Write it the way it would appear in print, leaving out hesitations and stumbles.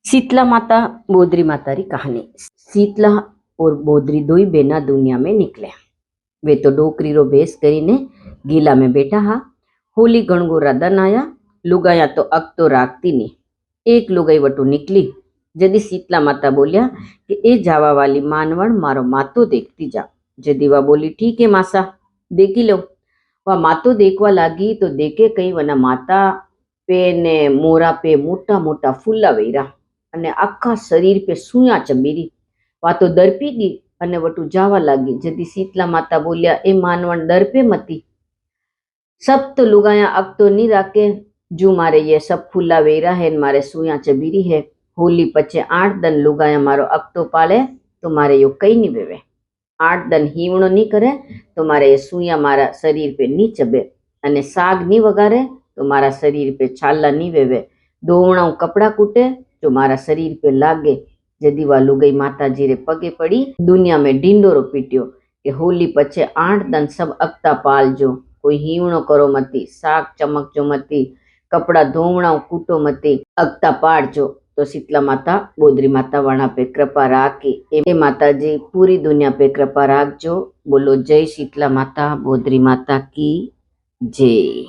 शीतला माता बोदरी माता की कहानी। शीतला और बोदरी दो ही बेना दुनिया में निकले। वे तो डोकरी रो बेस करीने गीला में बैठा हा। होली गणगोरा दन आया, लुगाया तो अक तो राखती नहीं। एक लुगाई वटू निकली। जदी शीतला माता बोलिया कि ए जावा वाली मानवण मारो मातो देखती जा। जदी वा बोली ठीक है मासा, देखी लो। वह मातो देखवा लागी तो देखे कई वना माता पे ने मोरा पे मोटा मोटा फूला वेरा અને આખા શરીર पे સુયા ચબીરી। વાતો દરપી ગઈ અને વટુ જાવા લાગી। જદી शीतला माता बोलिया ए मानवण दरपे मती, सब तो लुगाया अब तो नहीं राके, जो मारे ये सब फूला वेरा है मारे सुया चबीरी है। होली पचे 8 दिन लुगाया मारो अक तो पाले तो मारे यो कई नहीं वेवे। 8 दिन हीवणो नहीं करे तो मारे ये सुया मारा शरीर पे नहीं चबे, अने साग नहीं वगारे तो मारा शरीर पे छाला नहीं वेवे। दोवणाऊ कपड़ा कूटे जो मारा शरीर पे लागे। जदी वा लुगाई माताजी रे पगे पड़ी, दुनिया में ढिंडोरो पीट्यो कि होली पछे 8 दिन सब अकता पालजो, कोई हीवणो करो मती, साग चमकजो मती, कपड़ा धोवणाओ कूटो मती, अकता पाड़जो। तो शीतला माता बोदरी माता वणा पे कृपा राखी। ए माताजी पूरी दुनिया पे कृपा राखजो। बोलो जय शीतला माता बोदरी माता की जय।